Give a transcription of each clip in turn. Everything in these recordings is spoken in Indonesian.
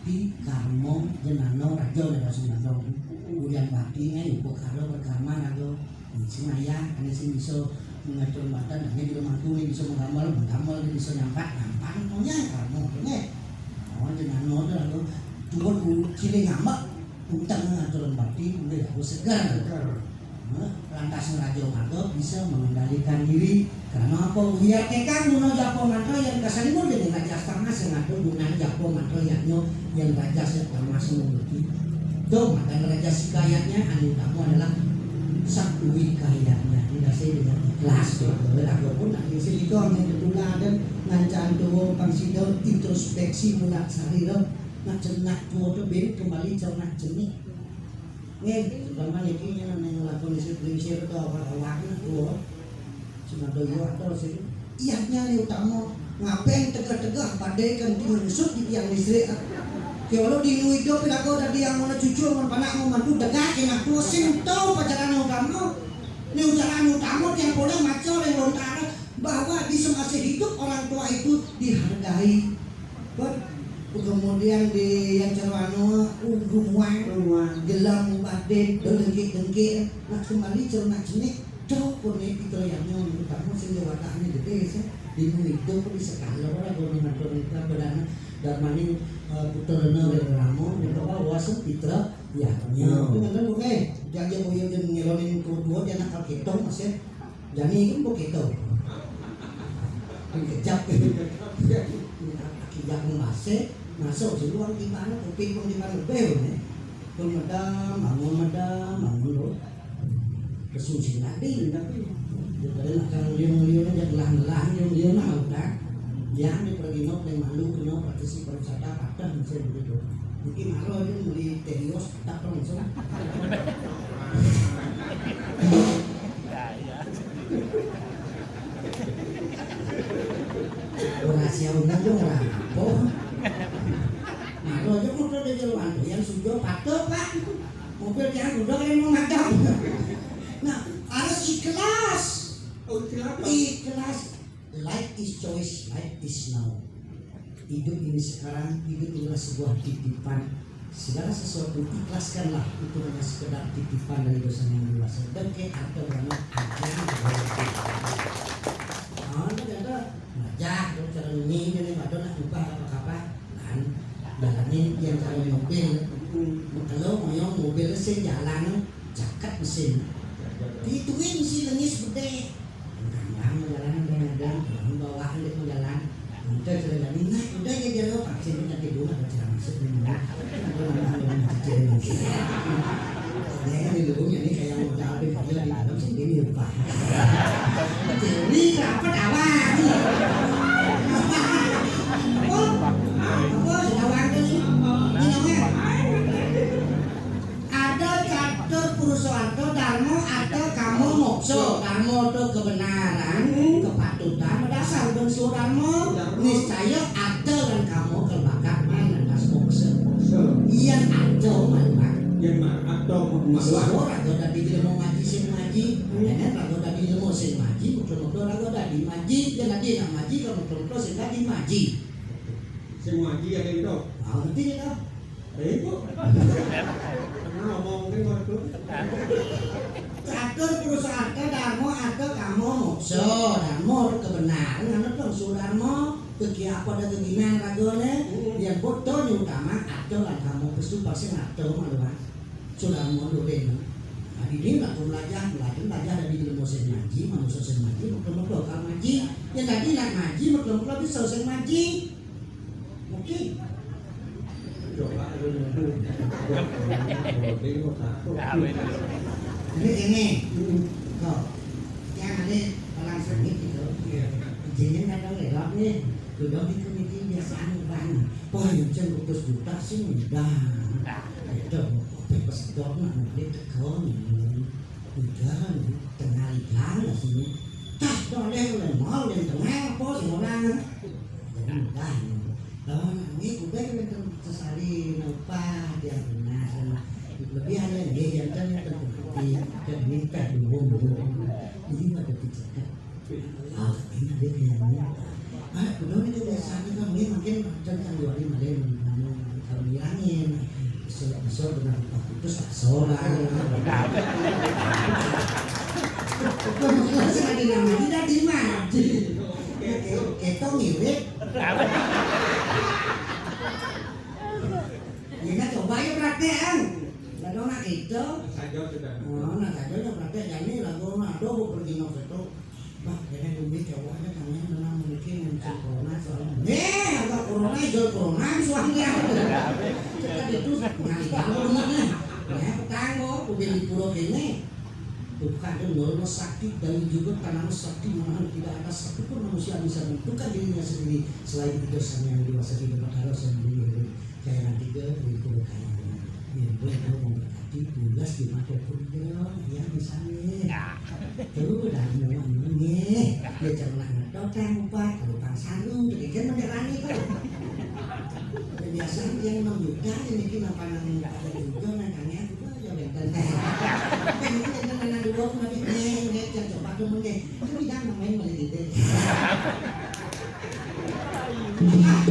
bakti karmo jenano rajo dan sunado kemudian bakti nya ibu karo berkarma rajo sing ayah ane sing bisa mengatur badan hanya di rumah tuh bisa menggambar bisa nyampak maunya karmo kene jenano rajo cuma cile ngambak utang ngatur bakti udah aku segar lantas rajo margo bisa mengendalikan diri karena apa biar kekang guna japo mantra yang kasalimo jadi raja setengah sengatur guna japo mantra yang raja setengah mengerti itu maka raja si kayaknya anu kamu adalah sakui kayaknya tidak saya dengan ikhlas rago pun nanti silikon yang ketuladan ngancaan tuwo pangsidor introspeksi mulak sarira nak cenak tuwo tu kembali cenak jenik terutama ini yang ngelakuin isi prinsip atau apa-apa tuh cuma doyo atau sih iaknya nih utama ngapain tegak-tegak badai kan tinggal di tiang listrik kalau di nuido pidago tadi yang mana cucu mana panak mau mantu degak yang aku sinto pacaran utama ini ucapan utama yang boleh macam yang lontara bahwa di semasa hidup orang tua itu dihargai kemudian di yang cerwano rumah gelam baden dengki nak kembali cernak jenik jauh pun itu yang kamu sehingga wataknya gede sih di itu di sekali orang golongan kita berdana dan maning puterna dan ramo di bawah wasit pitra ya itu kan oke jangan mau yang ngelonin kedua dia nak ketong masih jangan kan begitu kejap akibat masih masuk di luar di mana kuping pun di mana bel nih pun madam lo kesuci nanti tapi dari kalau liung aja gelang liung mau kan yang di pergi nok yang malu kena praktisi pariwisata patah bisa begitu mungkin malu aja beli terios tak pernah sana rahasia undang dong orang apa nah lo aja motor di jalan yang sudah patut pak mobil yang udah kayak mau ngajak nah harus ikhlas life is choice life is now hidup ini sekarang hidup adalah sebuah titipan segala sesuatu ikhlaskanlah itu hanya sekedar titipan dari dosa yang dewasa dan kayak atau banyak ajaran ternyata ngajak cara ini ada nak lupa apa-apa kan jalanin yang cara mobil kalau mau mobil mesin jalan cakat mesin dihitungin mesin lengis gede orang jalan dengan bawa hendak jalan udah jalan naik udah ya jalan vaksin punya tidur ada cara masuk di mana ini dulunya ini kayak mau jalan di dalam sendiri lupa ini rapat awal ada catur purusoarto dharma atau kamu mokso dharma itu kebenaran kepatutan dasar bensur dharma niscaya ada dan kamu kebakar main atas mokso yang ada maluak yang ada maluak rago tadi ilmu ngaji sing ngaji nenek rago tadi ilmu sing ngaji betul-betul rago tadi ngaji dan tadi nak ngaji kalau betul-betul sing tadi ngaji sing ngaji yang itu ngerti ya itu ngomong ke waktu catur perusahaan dharma atau kamu mokso dharma kebenaran karena tuh sudarma kegiatan ada kegiatan ragone yang bodoh yang utama atau kan kamu pasti pasti atau maluan sudarma dolen nah ini nggak belajar dari ilmu sen ngaji manusia sen ngaji betul-betul kalau ngaji yang tadi nak ngaji betul-betul bisa sen ngaji oke ini kok yang ada orang sengit itu jadi kadang lewat nih sudah di komite biasaan banyak wah yang cenderung terus juta sih mudah itu pas dok nak beli tekon udah tengah ikan lah sini tas boleh mau dan tengah apa sih orang jadi mudah ini udah kan sesali lupa dia benar lebih ada dia yang ternyata dan minta dulu ini ada pijakan ini ada kayaknya udah itu biasanya kan ini makin macam yang 25 kalau dia terus tak seorang. Masih ada nama tidak dimati. Kita mirip. Kita coba yuk praktekan. Lalu nak itu. Oh, nak saja nak praktek jadi lagu nak do pergi nak itu. Bah, jadi lebih cowoknya kami memang mungkin yang corona soalnya. Agak corona jual corona suaminya. Kita itu ngali kalau rumahnya. Ya, tanggo udah di pulau ini. Bukan norma sakti dan juga karena sakti mana tidak ada satu pun manusia bisa menentukan dirinya sendiri selain kedosan yang dewasa di depan harus sendiri. Kayak nanti ke itu kayak yang boleh memberkati bulas di mata kuda ya misalnya. Terus dah memangnya dia jangan ngetoteng upah kalau bang sarung jadi kan menderani kok. Biasanya yang 6 juta yang bikin apa yang ada juga nakanya juga jangan dan dulu aku nanti jangan coba dulu deh itu jangan main balik gitu.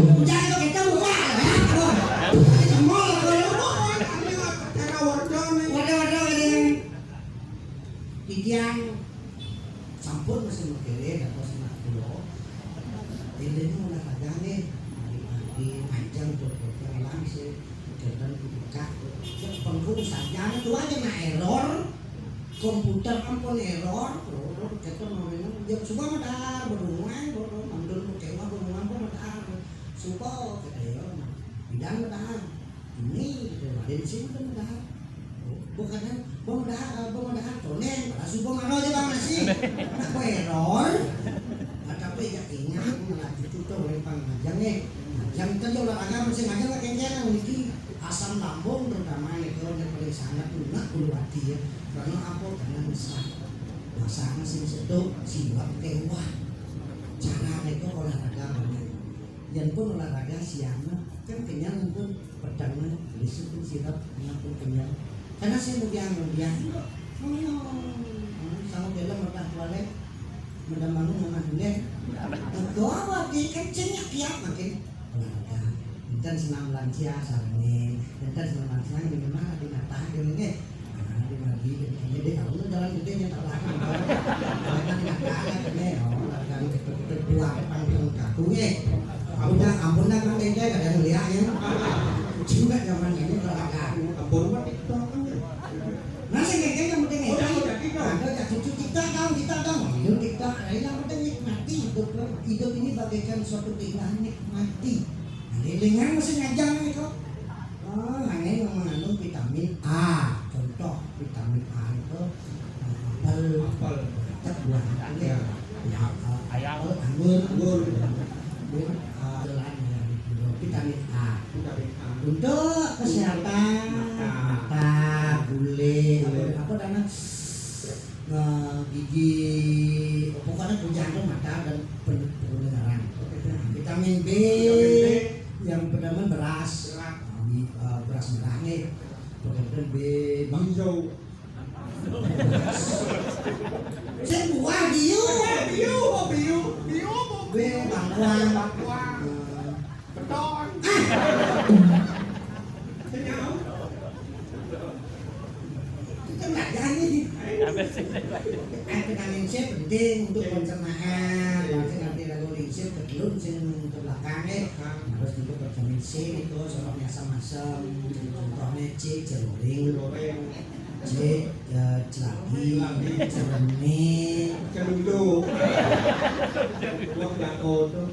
Udah itu kita buka ya. Semua wadah yang sampun mesin kere atau senak pulau ini mulai kadang nih di panjang tuh langsung kegiatan buka penghulu saja itu aja na error komputer ampun error kita namanya dia semua ada berhubungan mandul kecewa berhubungan pun ada suka kecewa bidang ada ini ada di sini kan ada bukannya pemudahan tonen pada subuh mana aja bang nasi nak error tapi ya ingat melatih itu tuh oleh pengajang nih yang kita olahraga masih ngajang lah kayaknya memiliki asam lambung terutama itu yang paling sangat lunak kulwati ya karena apa karena mesra masanya sih itu siwak tewah cara itu olahraga banyak yang pun olahraga siangnya kan kenyang pun pedangnya besok pun sirap pun kenyang karena saya kemudian sama dalam mereka tualet mudah bangun mengadunya doa di kencengnya kiat makin olahraga dan senang lansia sarane dan senang lansia di mana di mata ini di lagi jadi kalau jalan gede yang tak lagi mereka tidak ada ini olahraga kedua panggung kakunya ampun dah kan dia kadang lihat ya juga zaman ini olahraga ampun buat itu masih kayak yang penting itu ada cucu kita dong hidup kita yang penting nikmati hidup ini bagaikan suatu keindahan nikmati dengan masih ngajang itu hanya yang mengandung vitamin A contoh vitamin A itu apel buah ayam anggur vitamin A untuk kesehatan mata gule apa namanya gigi pokoknya jantung mata dan pendengaran vitamin B yang pertama beras beras merahnya vitamin B hijau saya buah biu B bangkuan beton vitamin C penting untuk pencernaan nanti lagu lincir ketelun untuk belakangnya harus untuk vitamin C itu contohnya asam-asam contohnya C ceruring C celaki cermin celulu buah jago tuh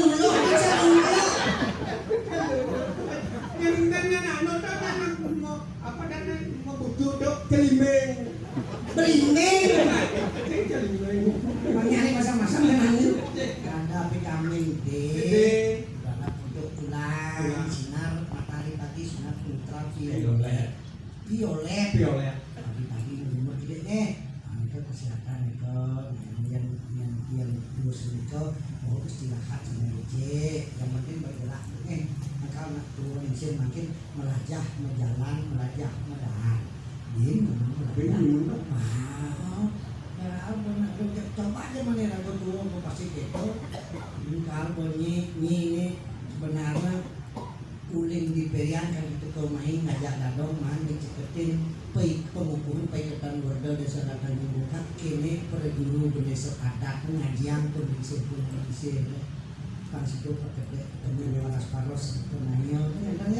lulu bisa lulu apa dan mau butuh belimbing nyari masam-masam dengan itu ada vitamin D ada untuk tulang sinar matahari pagi sinar ultraviolet pagi-pagi umur gedenya itu kesehatan itu yang terus itu mau istirahat sebenarnya yang penting bergerak kalau nak turun insin makin melajah menjalan melajah medahan coba aja mana lagu turun pasti gitu kalau bunyi ini sebenarnya uling diperiankan itu ke main ngajak dadong man diceketin pai pengukuhan pai ketan warga desa Tanjung Bungkak kene perguru desa adat ngajian tuh bisa kan situ pakai temen lewat asparos penanya kan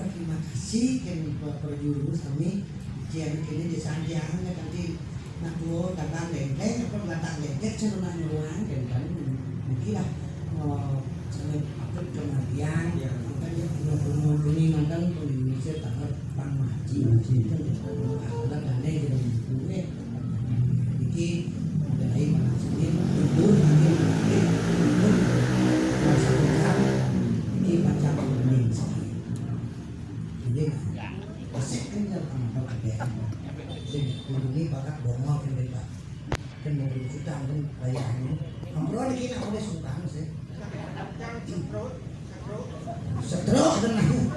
terima kasih kan perguru kami jian kene desa anjang nanti nak tuh datang lengkeng apa datang lengkeng cenderung nyuruhan kan mungkin lah sampai apa kemudian makanya menghubungi mantan Indonesia tanggal Bang Haji itu ada dana yang gue jadi dari mana sini itu nanti itu masalah ini baca kuning sekali jadi masih kan dalam apa jadi ini bakat bongol kan mereka kan mau kita kan bayarnya ngobrol lagi nak boleh sungkan sih setruk tenang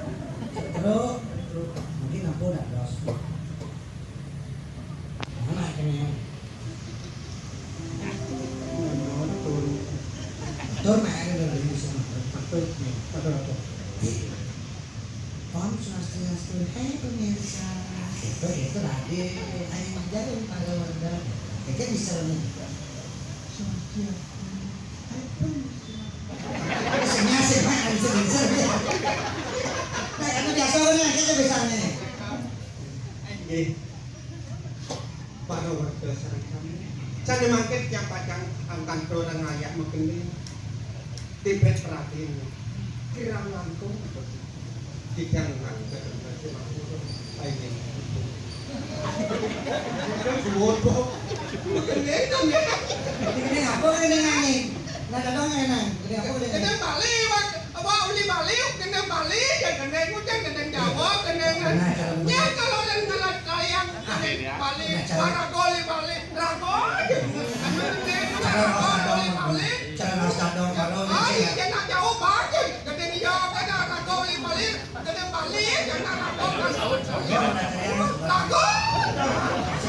setruk mungkin aku udah dos mana kena tur nak ada lagi sama betul Om swastiastu pemirsa itu tadi hanya jadi pada warga kayak bisa nih swastiastu Senyasih pak, bisa. Nah, itu biasanya kita bisa nih. Pada waktu sarang kami, saya mangket yang padang angkan orang ayah makin ini, tibet perhatiin, kirang langkung, tidak ngangkat, ayo. Bodoh, ini apa ini ngani? Nah, kadang enak. Kena Bali, apa uli Bali, kena Bali, kena Kucing, kena Jawa, kena ya kalau yang kalian Bali, Maragoli Bali, Ragoli, cara naskah kalau ini kena jauh banget, kena Jawa, kena Ragoli Bali, kena Bali, kena Ragoli,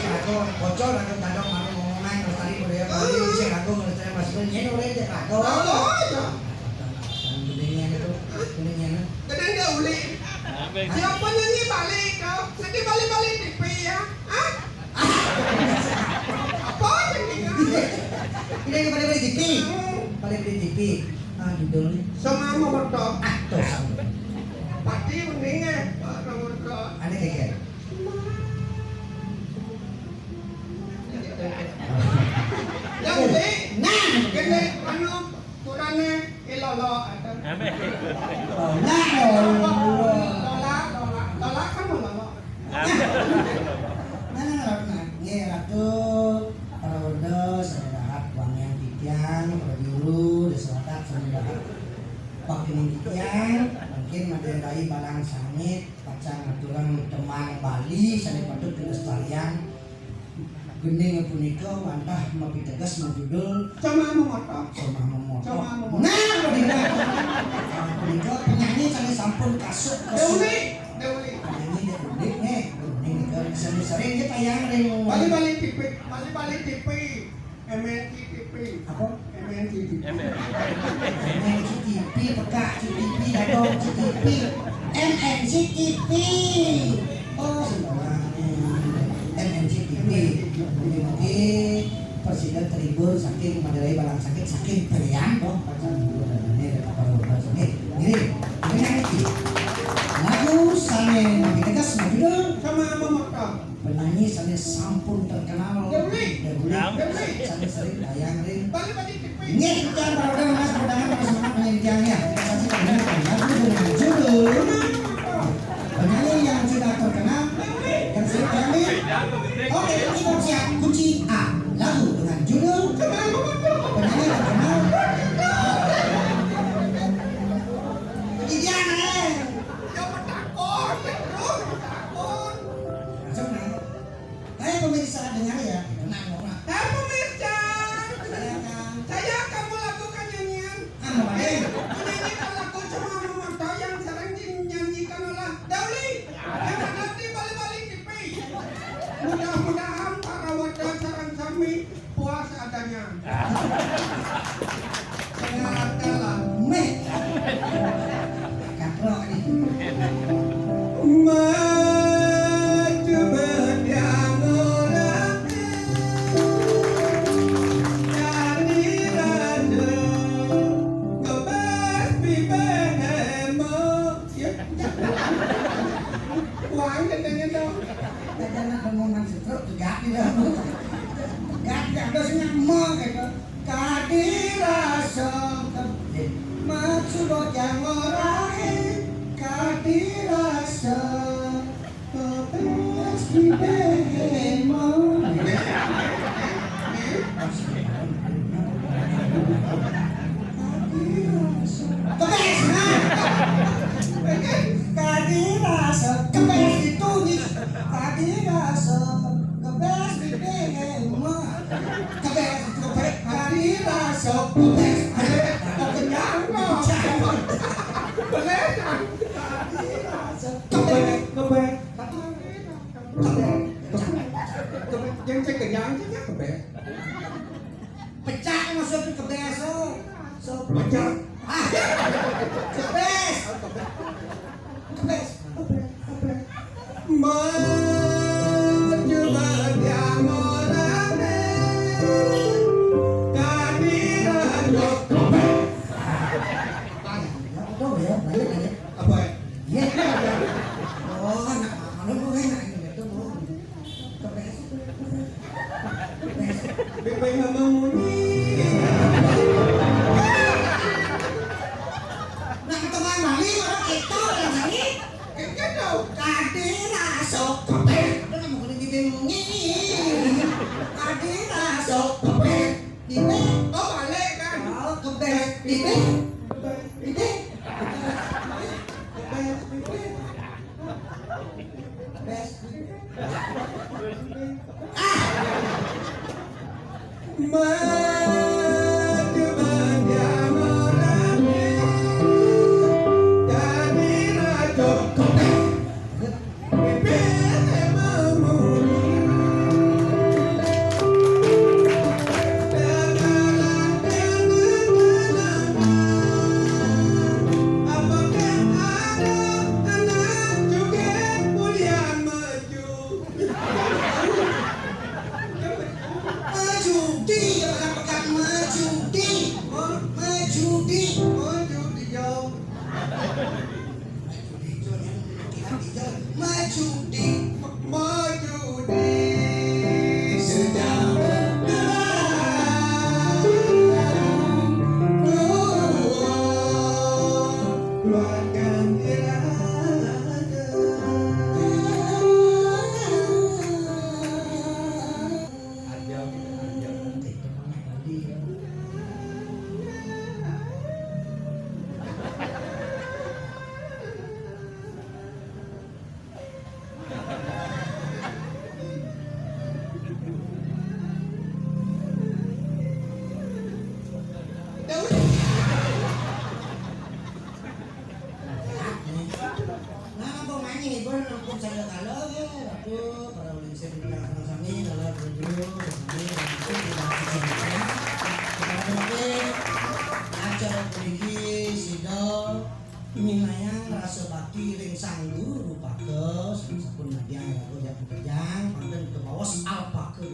aku bocor aku tandang mana ngomongan terus tadi boleh aku ngerti masih nyentuh aja aku Kuningan kadang dia uli siapa nyanyi balik kau nanti balik TV ya apa ini kepada beli TV balik beli TV judulnya sama motor tuh pati mendingan motor aneh kayak yang uli kene anu kurangnya ilolo ada lola kan lolo nggih ratu para wedos saudara Bang yang Titian Perjuru desa Watak saudara Pakining Titian mungkin madai balang sangit pacang aturan temang Bali sane patut pelestarian Gending punika wantah mapi tegas menjudul sama motor nah punika penyanyi sane sampun kasuk Deuli penyanyi Deuli nih sering-sering kita tayang ring balik TV MNC TV apa MNC TV MNC TV pekak TV dadong TV MNC TV oh MNC TV mungkin presiden terhibur saking Madirai balang sakit saking periang dong pacar ini ada apa ini nanti lagu sane makin tegas judul sama motor penyanyi sane sampun terkenal Deuli sane sering tayang ring balik TV ini jangan pada mas perdangan pada semangat penyanyiannya kita saksikan lagu dengan judul penyanyi yang sudah terkenal yang sering tayang ring oke kita siap kunci A lagu dengan judul penyanyi terkenal pemirsa dengar ya, tenang ngomong. Pemirsa, saya kamu lakukan nyanyian. Menyanyikan lagu cuma motor yang sering dinyanyikan oleh Deuli. Yang nanti balik TV. Mudah-mudahan para warga sarang kami puas adanya. Saya kalah. Kapro Maju berdiam orang jadi raja kebas bibemo ya uang katanya dong Kaya na kamunan si Truk, gati na mo. Gati na daw siya mo. Kadirasa, matsulot yang orahe. Kadirasa, kebes bibemo. Kebes na! Kadirasa, kebes ditulis. Kadirasa, kebes bibemo. Kebes, kebes, kadirasa, kebes. kenyang loh boleh Kebes, kebek yang saya kenyang saja kebek pecah maksudnya kebes so macam kebes kebes maju berdiam orang kehadiran Tahu ya, banyak aja. apa ya? Iya. Oh, anak mana lu enak ini itu lu. Kebes. Kebes. Bebek hamamuni Nah, tengah Bali orang itu yang sini. kan tau Kadi rasok kebes. Lu nggak mau dibingungi. Kadi rasok kebes. Dibe. oh balik kan Oh, kebes. Dibe. Dibe. Kebes. maju berdiam orang jadi raja bebek hamamuni Mejudi, orang pegang mejudi. Mejudi. Mejudi. Nah, kung manyi, ibu kung sa Tagalog, ako, para ulit sa bigla ka sa amin, alam ko dito, kami, acara pergi sidol, minayang rasa bakti ring sanggu rupa ke, sapun nadiang, aku jatuh kejang, pandan ke bawah alpa ke